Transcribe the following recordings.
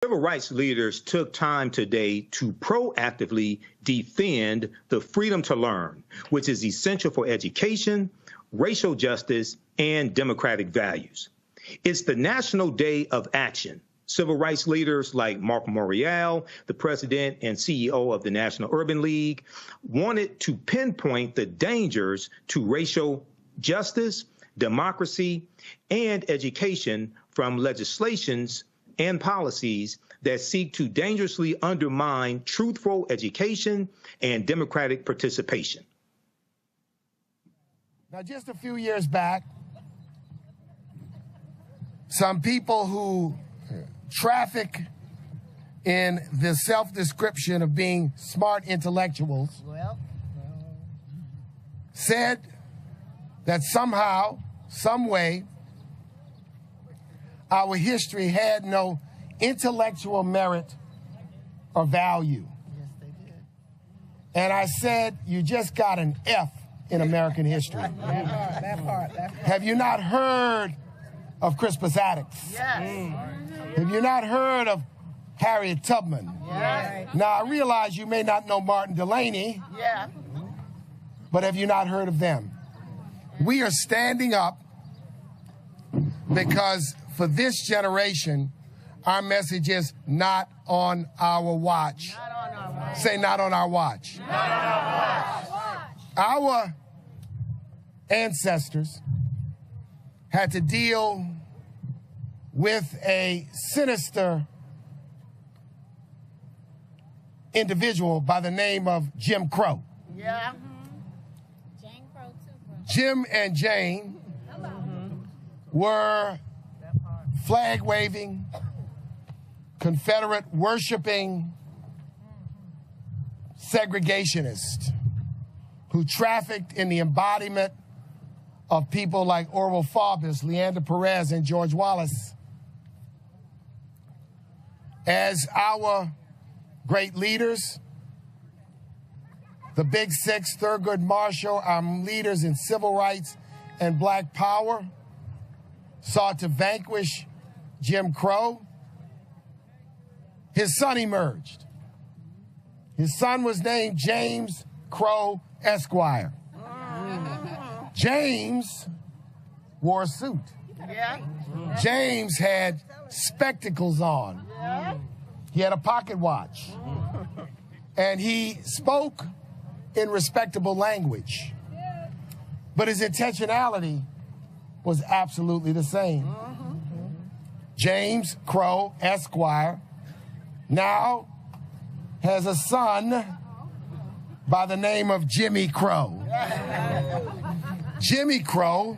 Civil rights leaders took time today to proactively defend the freedom to learn, which is essential for education, racial justice, and democratic values. It's the National Day of Action. Civil rights leaders like Mark Morial, the president and CEO of the National Urban League, wanted to pinpoint the dangers to racial justice, democracy, and education from legislations and policies that seek to dangerously undermine truthful education and democratic participation. Now, just a few years back, some people who traffic in the self-description of being smart intellectuals said that somehow, some way, our history had no intellectual merit or value. Yes, they did. And I said, you just got an F in American history. That part. Have you not heard of Crispus Attucks? Yes. Have you not heard of Harriet Tubman? Yes. Now, I realize you may not know Martin Delaney, Yeah. but have you not heard of them? We are standing up because for this generation, our message is not on our watch. Not on our watch. Say not on our watch. Not on our watch. Our ancestors had to deal with a sinister individual by the name of Jim Crow. Yeah. Jane Crow too, bro. Jim and Jane were flag-waving, Confederate worshiping segregationists who trafficked in the embodiment of people like Orwell Faubus, Leander Perez, and George Wallace. As our great leaders, the Big Six, Thurgood Marshall, our leaders in civil rights and black power, sought to vanquish Jim Crow, his son emerged. His son was named James Crow Esquire. James wore a suit. Yeah. James had spectacles on. Yeah. He had a pocket watch. And he spoke in respectable language. But his intentionality was absolutely the same. James Crow Esquire now has a son by the name of Jimmy Crow. Jimmy Crow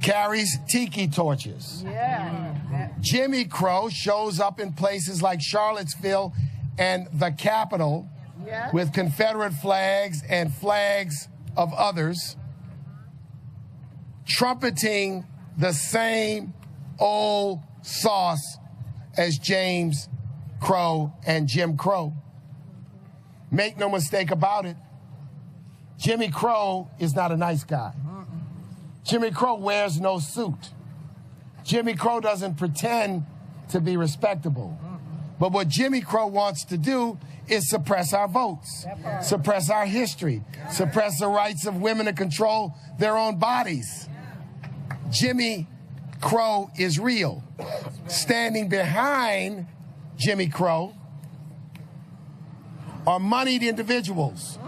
carries tiki torches. Yeah. Jimmy Crow shows up in places like Charlottesville and the Capitol Yeah. with Confederate flags and flags of others, trumpeting the same old sauce as James Crow and Jim Crow. Make no mistake about it, Jimmy Crow is not a nice guy. Jimmy Crow wears no suit. Jimmy Crow doesn't pretend to be respectable. But what Jimmy Crow wants to do is suppress our votes, suppress our history, suppress the rights of women to control their own bodies. Jimmy Crow is real. Standing behind Jimmy Crow are moneyed individuals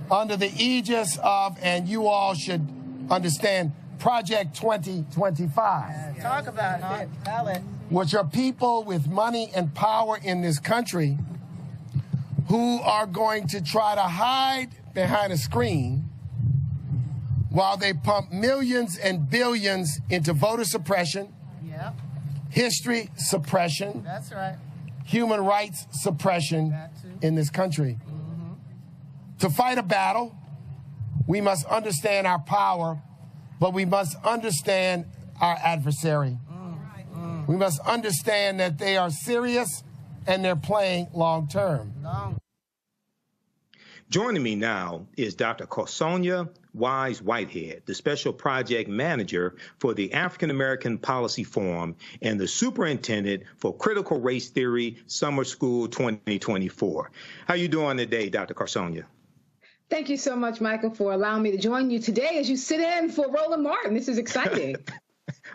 under the aegis of, and you all should understand, Project 2025. Talk about it. Tell it. Which are people with money and power in this country who are going to try to hide behind a screen while they pump millions and billions into voter suppression, Yeah. history suppression, That's right. human rights suppression That too. in this country. To fight a battle, we must understand our power, but we must understand our adversary. We must understand that they are serious and they're playing long term. Long. Joining me now is Dr. Karsonya Wise Whitehead, the Special Project Manager for the African American Policy Forum and the Superintendent for Critical Race Theory Summer School 2024. How you doing today, Dr. Karsonya? Thank you so much, Michael, for allowing me to join you today as you sit in for Roland Martin. This is exciting.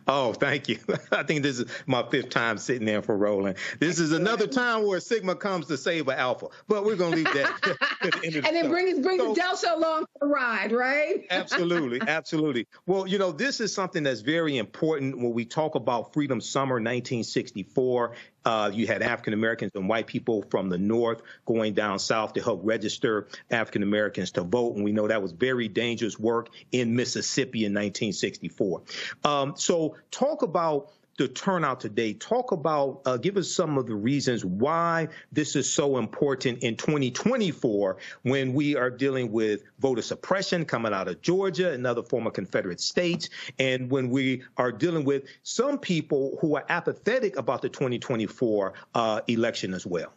Oh, thank you. I think this is my 5th time sitting there for Roland. This is another time where Sigma comes to save an Alpha, but we're going to leave that to the end of the And then bring so, the Delta along for the ride, right? Absolutely, absolutely. Well, you know, this is something that's very important when we talk about Freedom Summer 1964. You had African Americans and white people from the North going down south to help register African Americans to vote. And we know that was very dangerous work in Mississippi in 1964. So talk about the turnout today. Talk about, give us some of the reasons why this is so important in 2024 when we are dealing with voter suppression coming out of Georgia and other former Confederate states, and when we are dealing with some people who are apathetic about the 2024 election as well.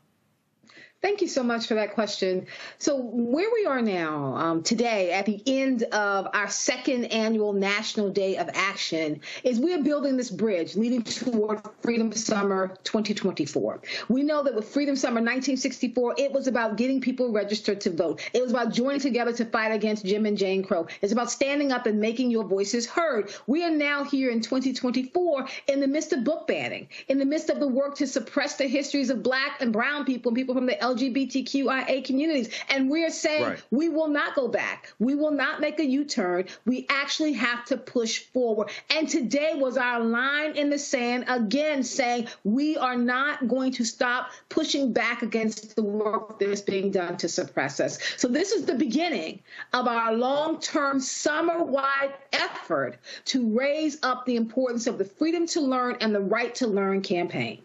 Thank you so much for that question. So where we are now today at the end of our 2nd annual National Day of Action is we are building this bridge leading toward Freedom Summer 2024. We know that with Freedom Summer 1964, it was about getting people registered to vote. It was about joining together to fight against Jim and Jane Crow. It's about standing up and making your voices heard. We are now here in 2024 in the midst of book banning, in the midst of the work to suppress the histories of Black and brown people and people from the LGBTQIA communities. And we're saying we will not go back. We will not make a U-turn. We actually have to push forward. And today was our line in the sand, again, saying we are not going to stop pushing back against the work that's being done to suppress us. So this is the beginning of our long-term summer-wide effort to raise up the importance of the Freedom to Learn and the Right to Learn campaign.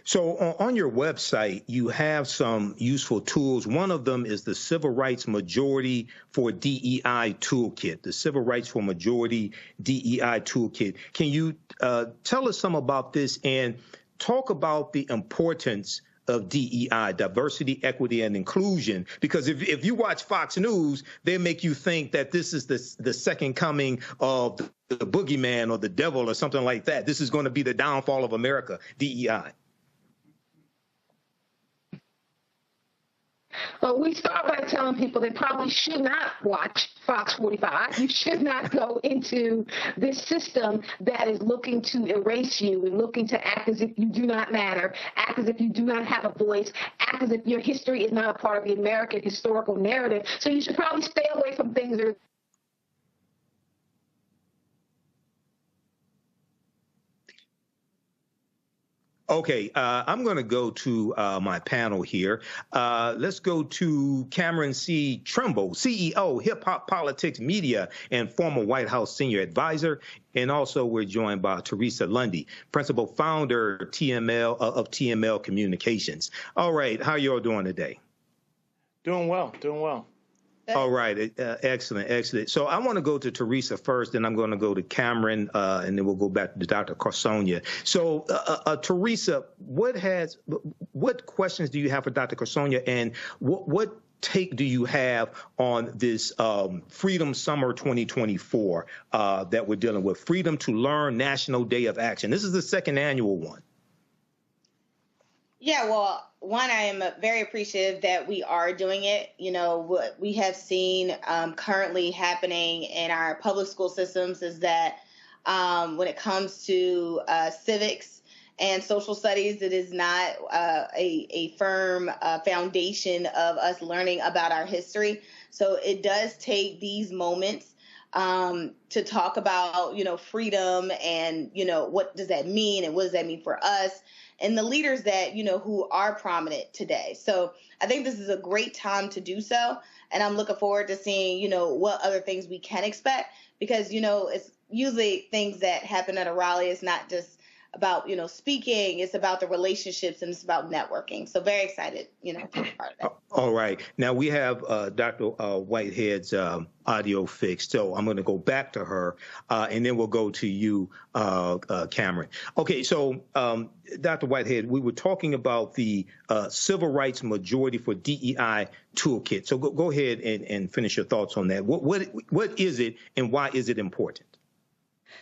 So on your website, you have some useful tools. One of them is the Civil Rights Majority for DEI Toolkit, the Civil Rights for Majority DEI Toolkit. Can you tell us some about this and talk about the importance of DEI, diversity, equity, and inclusion? Because if you watch Fox News, they make you think that this is the second coming of the boogeyman or the devil or something like that. This is going to be the downfall of America, DEI. Well, we start by telling people they probably should not watch Fox 45. You should not go into this system that is looking to erase you and looking to act as if you do not matter, act as if you do not have a voice, act as if your history is not a part of the American historical narrative. So you should probably stay away from things that are Okay, I'm going to go to my panel here. Let's go to Cameron C. Trimble, CEO, Hip Hop Politics Media, and former White House senior advisor. And also we're joined by Teresa Lundy, principal founder of TML Communications. All right, how you all doing today? Doing well, doing well. All right. Excellent. Excellent. So I want to go to Teresa first, then I'm going to go to Cameron, and then we'll go back to Dr. Karsonya. So, Teresa, what questions do you have for Dr. Karsonya, and what take do you have on this Freedom Summer 2024 that we're dealing with? Freedom to Learn National Day of Action. This is the 2nd annual one. Yeah, well, one, I am very appreciative that we are doing it. You know, what we have seen currently happening in our public school systems is that when it comes to civics and social studies, it is not a firm foundation of us learning about our history. So it does take these moments to talk about, you know, freedom and, you know, what does that mean and what does that mean for us and the leaders that, you know, who are prominent today. So I think this is a great time to do so. And I'm looking forward to seeing, you know, what other things we can expect, because, you know, it's usually things that happen at a rally. It's not just about, speaking. It's about the relationships, and it's about networking. So very excited, to be part of that. All right. Now we have Dr. Whitehead's audio fixed. So I'm going to go back to her, and then we'll go to you, Cameron. Okay. So, Dr. Whitehead, we were talking about the Civil Rights Majority for DEI Toolkit. So go ahead and finish your thoughts on that. What is it, and why is it important?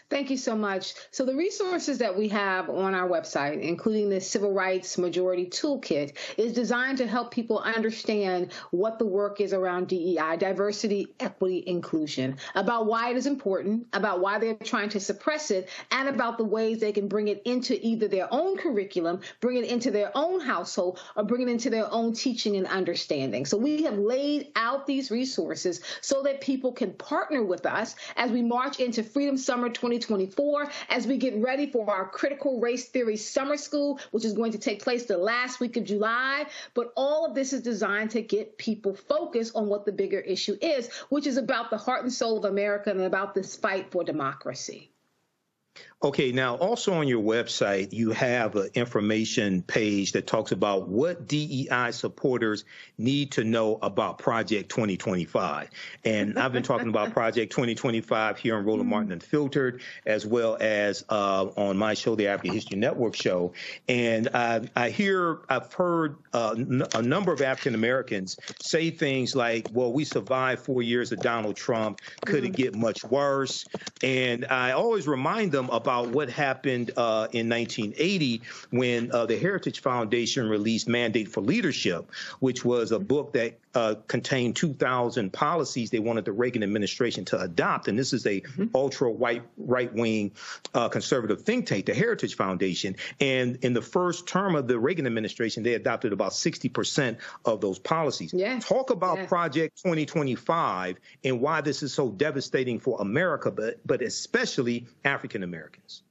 Thank you so much. So the resources that we have on our website, including the Civil Rights Majority Toolkit, is designed to help people understand what the work is around DEI, diversity, equity, inclusion, about why it is important, about why they're trying to suppress it, and about the ways they can bring it into either their own curriculum, bring it into their own household, or bring it into their own teaching and understanding. So we have laid out these resources so that people can partner with us as we march into Freedom Summer 2024, as we get ready for our Critical Race Theory Summer School, which is going to take place the last week of July. But all of this is designed to get people focused on what the bigger issue is, which is about the heart and soul of America and about this fight for democracy. Okay, now also on your website, you have an information page that talks about what DEI supporters need to know about Project 2025. And I've been talking about Project 2025 here on Roland Martin Unfiltered, as well as on my show, the African History Network show. And I've heard a number of African Americans say things like, well, we survived 4 years of Donald Trump. Could it get much worse? And I always remind them about what happened in 1980 when the Heritage Foundation released Mandate for Leadership, which was a book that contained 2,000 policies they wanted the Reagan administration to adopt. And this is a ultra-white, right-wing conservative think tank, the Heritage Foundation. And in the first term of the Reagan administration, they adopted about 60% of those policies. Yeah. Talk about Project 2025 and why this is so devastating for America, but especially African Americans.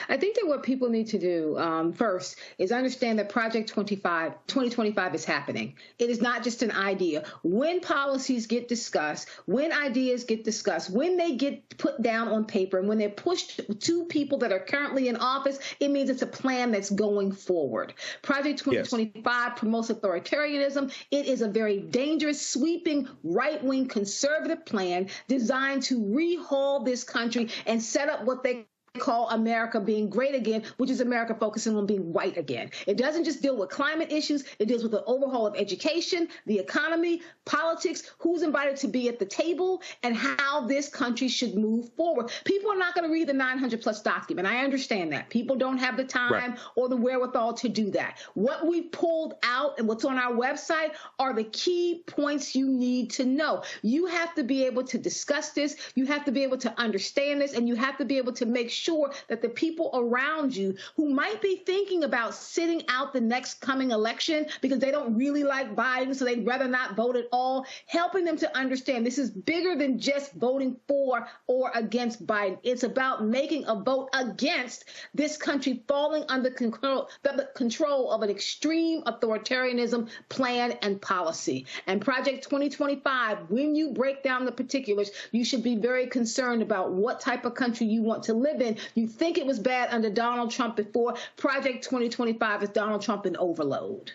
I think that what people need to do first is understand that Project 2025 is happening. It is not just an idea. When policies get discussed, when ideas get discussed, when they get put down on paper, and when they're pushed to people that are currently in office, it means it's a plan that's going forward. Project 2025 promotes authoritarianism. It is a very dangerous, sweeping, right-wing conservative plan designed to rehaul this country and set up what they call America being great again, which is America focusing on being white again. It doesn't just deal with climate issues. It deals with the overhaul of education, the economy, politics, who's invited to be at the table, and how this country should move forward. People are not going to read the 900-plus document. I understand that. People don't have the time or the wherewithal to do that. What we've pulled out and what's on our website are the key points you need to know. You have to be able to discuss this. You have to be able to understand this, and you have to be able to make sure that the people around you who might be thinking about sitting out the next coming election because they don't really like Biden, so they'd rather not vote at all, helping them to understand this is bigger than just voting for or against Biden. It's about making a vote against this country falling under the control of an extreme authoritarianism plan and policy. And Project 2025, when you break down the particulars, you should be very concerned about what type of country you want to live in. You think it was bad under Donald Trump before. Project 2025 is Donald Trump in overload.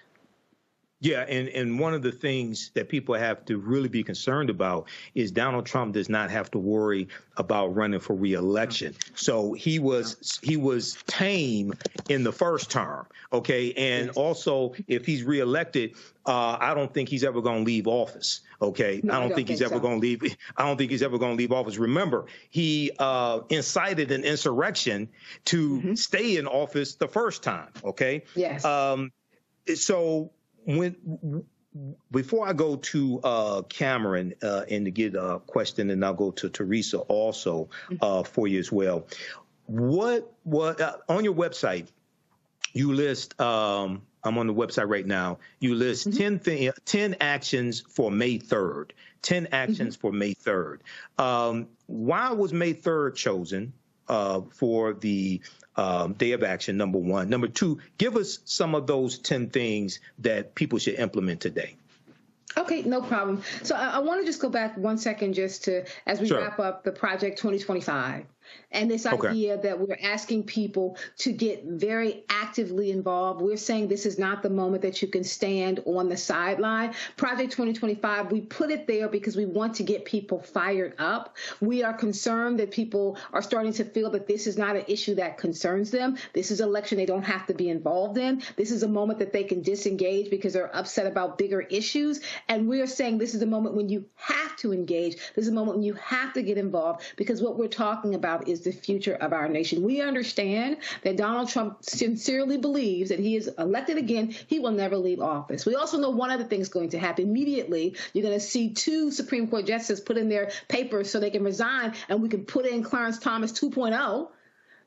Yeah, and one of the things that people have to really be concerned about is Donald Trump does not have to worry about running for re-election. So he was tame in the first term, okay? And also, if he's re-elected, I don't think he's ever going to leave office, okay? No, I don't think he's ever going to leave. I don't think he's ever going to leave office. Remember, he incited an insurrection to stay in office the first time, okay? Yes. So before I go to Cameron and to get a question, and I'll go to Teresa also for you as well. What on your website you list? I'm on the website right now. You list 10 actions for May 3rd. 10 actions for May 3rd. Why was May 3rd chosen for the day of action, number one? Number two, give us some of those 10 things that people should implement today. Okay, no problem. So I want to just go back 1 second just to, as we wrap up the Project 2025. And this idea that we're asking people to get very actively involved. We're saying this is not the moment that you can stand on the sideline. Project 2025, we put it there because we want to get people fired up. We are concerned that people are starting to feel that this is not an issue that concerns them. This is an election they don't have to be involved in. This is a moment that they can disengage because they're upset about bigger issues. And we're saying this is a moment when you have to engage. This is a moment when you have to get involved, because what we're talking about is the future of our nation. We understand that Donald Trump sincerely believes that he is elected again, he will never leave office. We also know one other thing is going to happen. Immediately, you're going to see 2 Supreme Court justices put in their papers so they can resign, and we can put in Clarence Thomas 2.0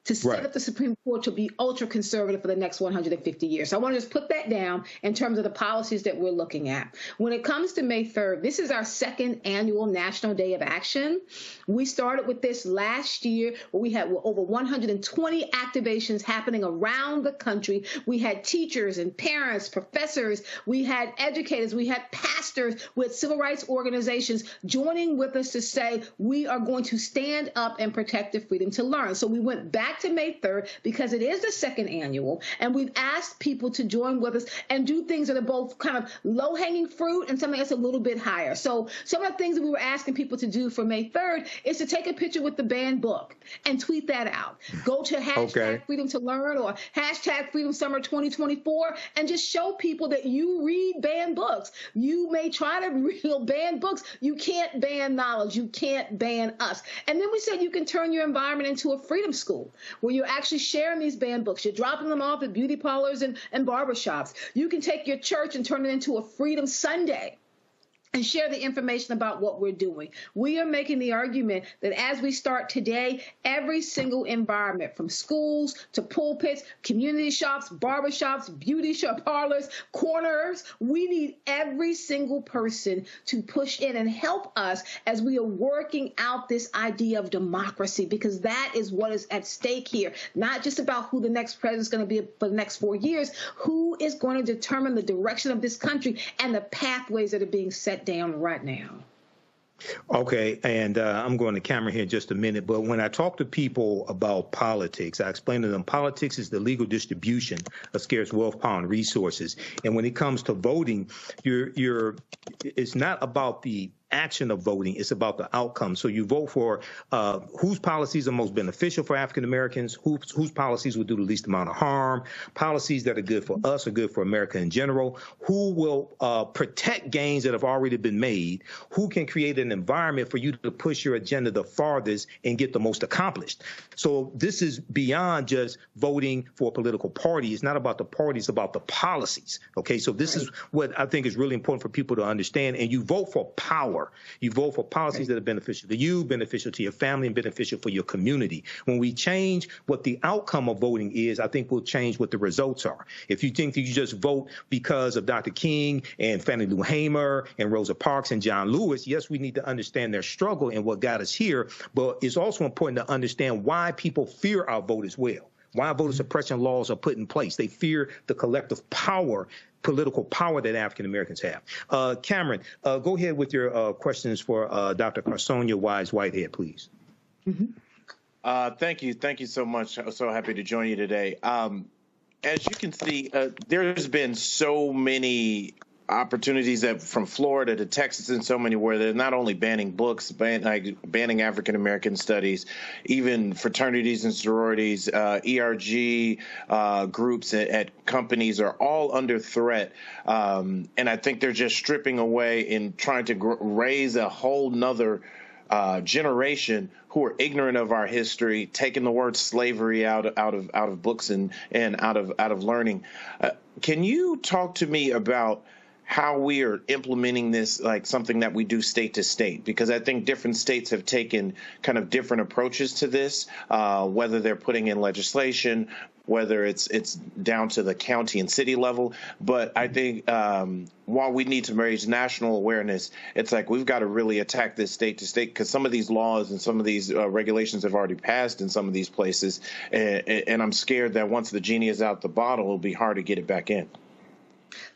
to set up the Supreme Court to be ultra conservative for the next 150 years. So I want to just put that down in terms of the policies that we're looking at. When it comes to May 3rd, this is our 2nd annual National Day of Action. We started with this last year, where we had over 120 activations happening around the country. We had teachers and parents, professors, we had educators, we had pastors with civil rights organizations joining with us to say we are going to stand up and protect the freedom to learn. So we went back to May 3rd because it is the 2nd annual, and we've asked people to join with us and do things that are both kind of low-hanging fruit and something that's a little bit higher. So some of the things that we were asking people to do for May 3rd is to take a picture with the banned book and tweet that out. Go to hashtag Freedom to Learn or hashtag Freedom Summer 2024 and just show people that you read banned books. You may try to read banned books. You can't ban knowledge. You can't ban us. And then we said you can turn your environment into a freedom school, where you're actually sharing these banned books. You're dropping them off at beauty parlors and barbershops. You can take your church and turn it into a Freedom Sunday and share the information about what we're doing. We are making the argument that as we start today, every single environment, from schools to pulpits, community shops, barbershops, beauty shop parlors, corners, we need every single person to push in and help us as we are working out this idea of democracy, because that is what is at stake here. Not just about who the next president is going to be for the next 4 years, who is going to determine the direction of this country and the pathways that are being set down right now. Okay, and I'm going to camera here in just a minute, but when I talk to people about politics, I explain to them politics is the legal distribution of scarce wealth, power, and resources. And when it comes to voting, it's not about the action of voting, it's about the outcome. So you vote for whose policies are most beneficial for African Americans, whose policies will do the least amount of harm, policies that are good for us or good for America in general, who will protect gains that have already been made, who can create an environment for you to push your agenda the farthest and get the most accomplished. So this is beyond just voting for a political party. It's not about the party, it's about the policies. Okay, so this is what I think is really important for people to understand. And you vote for power. You vote for policies that are beneficial to you, beneficial to your family, and beneficial for your community. When we change what the outcome of voting is, I think we'll change what the results are. If you think that you just vote because of Dr. King and Fannie Lou Hamer and Rosa Parks and John Lewis, yes, we need to understand their struggle and what got us here, but it's also important to understand why people fear our vote as well. Why voter suppression laws are put in place. They fear the collective power, political power that African Americans have. Cameron, go ahead with your questions for Dr. Karsonya Whitehead, please. Thank you. Thank you so much. I'm so happy to join you today. As you can see, there's been so many opportunities from Florida to Texas and so many where they're not only banning books, banning African American studies, even fraternities and sororities, ERG groups at companies are all under threat. And I think they're just stripping away and trying to raise a whole nother generation who are ignorant of our history, taking the word slavery out of books and out of learning. Can you talk to me about how we are implementing this, like something that we do state to state? Because I think different states have taken kind of different approaches to this, whether they're putting in legislation, whether it's down to the county and city level. But I think while we need to raise national awareness, it's like we've got to really attack this state to state, because some of these laws and some of these regulations have already passed in some of these places. And I'm scared that once the genie is out the bottle, it'll be hard to get it back in.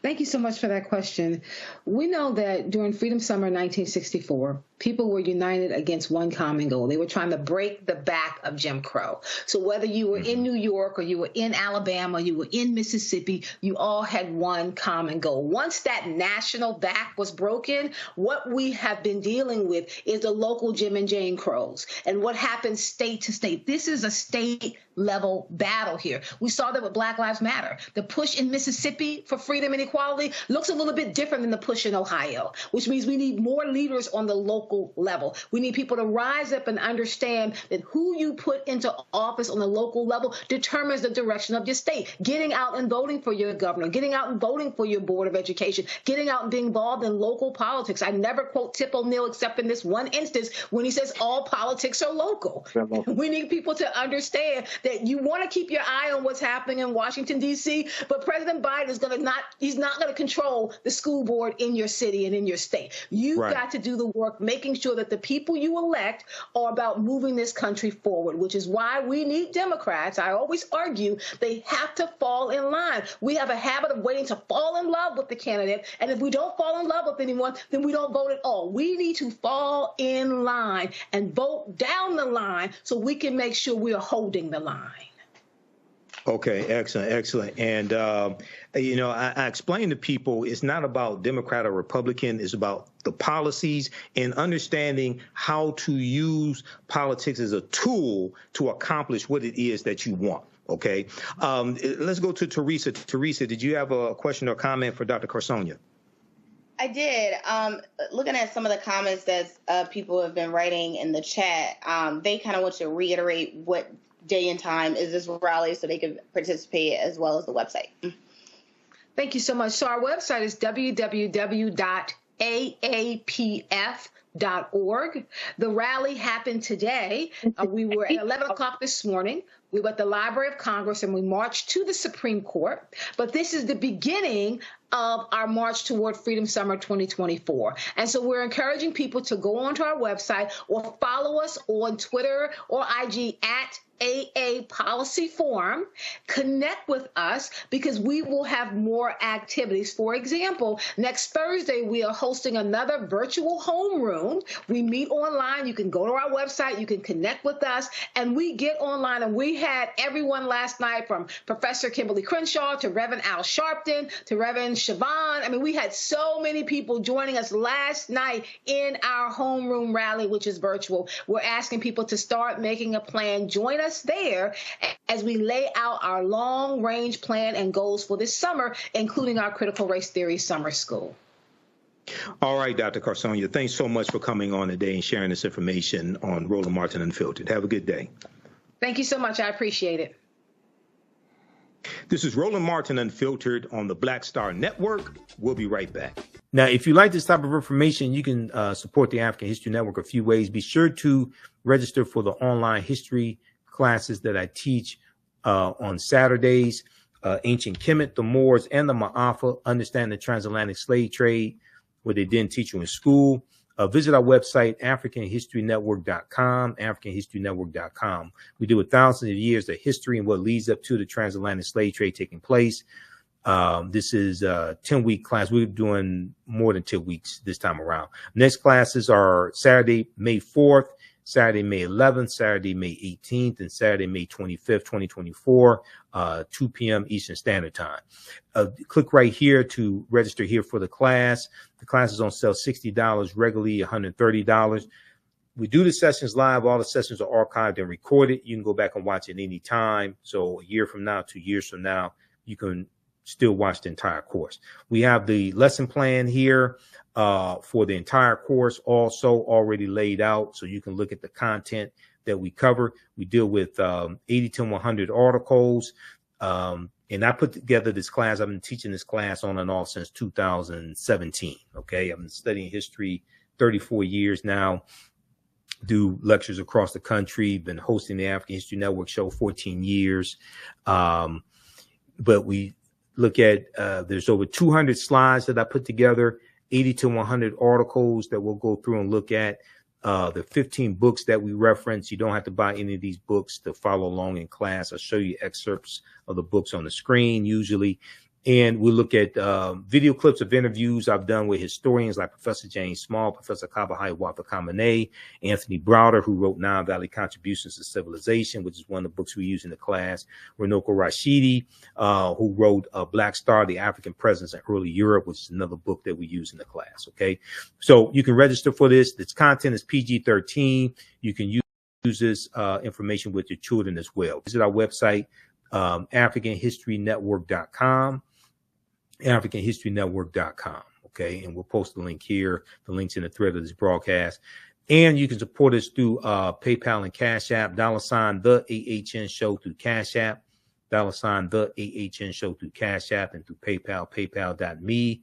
Thank you so much for that question. We know that during Freedom Summer 1964, people were united against one common goal. They were trying to break the back of Jim Crow. So whether you were in New York or you were in Alabama, you were in Mississippi, you all had one common goal. Once that national back was broken, what we have been dealing with is the local Jim and Jane Crows and what happens state to state. This is a state level battle here. We saw that with Black Lives Matter. The push in Mississippi for freedom and equality looks a little bit different than the push in Ohio, which means we need more leaders on the local level. We need people to rise up and understand that who you put into office on the local level determines the direction of your state. Getting out and voting for your governor, getting out and voting for your board of education, getting out and being involved in local politics. I never quote Tip O'Neill except in this one instance when he says all politics are local. We need people to understand that you want to keep your eye on what's happening in Washington, D.C., but President Biden is he's not going to control the school board in your city and in your state. You've got to do the work, making sure that the people you elect are about moving this country forward, which is why we need Democrats. I always argue they have to fall in line. We have a habit of waiting to fall in love with the candidate, and if we don't fall in love with anyone, then we don't vote at all. We need to fall in line and vote down the line so we can make sure we are holding the line. Okay, excellent, excellent. And, I explain to people it's not about Democrat or Republican. It's about the policies and understanding how to use politics as a tool to accomplish what it is that you want. Okay, let's go to Teresa. Teresa, did you have a question or comment for Dr. Karsonya? I did. Looking at some of the comments that people have been writing in the chat, they kind of want to reiterate what day and time is this rally so they can participate as well as the website. Thank you so much. So our website is www.aapf.org. The rally happened today. We were at 11 o'clock this morning. We were at the Library of Congress and we marched to the Supreme Court. But this is the beginning of our march toward Freedom Summer 2024. And so we're encouraging people to go onto our website or follow us on Twitter or IG at AA Policy Forum. Connect with us because we will have more activities. For example, next Thursday, we are hosting another virtual homeroom. We meet online. You can go to our website. You can connect with us. And we get online. And we had everyone last night from Professor Kimberly Crenshaw to Reverend Al Sharpton to Reverend Siobhan. I mean, we had so many people joining us last night in our homeroom rally, which is virtual. We're asking people to start making a plan. Join us there as we lay out our long-range plan and goals for this summer, including our critical race theory summer school. All right, Dr. Karsonya, thanks so much for coming on today and sharing this information on Roland Martin Unfiltered. Have a good day. Thank you so much. I appreciate it. This is Roland Martin Unfiltered on the Black Star Network. We'll be right back. Now, if you like this type of information, you can support the African History Network a few ways. Be sure to register for the online history classes that I teach on Saturdays. Ancient Kemet, the Moors, and the Ma'afa, Understand the Transatlantic Slave Trade, what they didn't teach you in school. Visit our website, AfricanHistoryNetwork.com, AfricanHistoryNetwork.com. We deal with thousands of years of history and what leads up to the transatlantic slave trade taking place. This is a 10-week class. We're doing more than 10 weeks this time around. Next classes are Saturday, May 4th, Saturday, May 11th, Saturday, May 18th, and Saturday, May 25th, 2024, 2 p.m. Eastern Standard Time. Click right here to register here for the class. The class is on sale $60, regularly $130. We do the sessions live. All the sessions are archived and recorded. You can go back and watch it any time. So a year from now, 2 years from now, you can still watch the entire course. We have the lesson plan here for the entire course also already laid out, so you can look at the content that we cover. We deal with 80 to 100 articles, and I put together this class. I've been teaching this class on and off since 2017. Okay, I've been studying history 34 years now. Do lectures across the country. Been hosting the African History Network show 14 years, but we look at there's over 200 slides that I put together, 80 to 100 articles that we'll go through and look at, the 15 books that we reference. You don't have to buy any of these books to follow along in class. I'll show you excerpts of the books on the screen usually. And we look at video clips of interviews I've done with historians like Professor James Small, Professor Kabahai Wapakamane, Anthony Browder, who wrote Nile Valley Contributions to Civilization, which is one of the books we use in the class, Runoko Rashidi, who wrote Black Star, The African Presence in Early Europe, which is another book that we use in the class, okay? So you can register for this. This content is PG-13. You can use this information with your children as well. Visit our website, AfricanHistoryNetwork.com. AfricanHistoryNetwork.com. Okay. And we'll post the link here. The link's in the thread of this broadcast. And you can support us through PayPal and Cash App, $ the AHN show through Cash App, $ the AHN show through Cash App, and through PayPal, paypal.me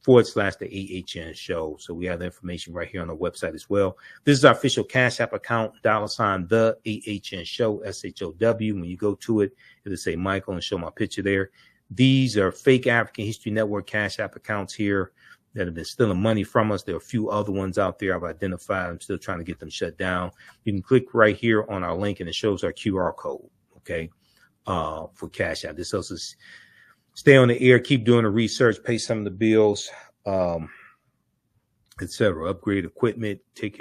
/the AHN show. So we have the information right here on the website as well. This is our official Cash App account, $ the AHN show, SHOW. When you go to it, it'll say Michael and show my picture there. These are fake African History Network Cash App accounts here that have been stealing money from us. There are a few other ones out there I've identified. I'm still trying to get them shut down. You can click right here on our link and it shows our QR code, okay, for Cash App. This helps us stay on the air, keep doing the research, pay some of the bills, etc. Upgrade equipment, take care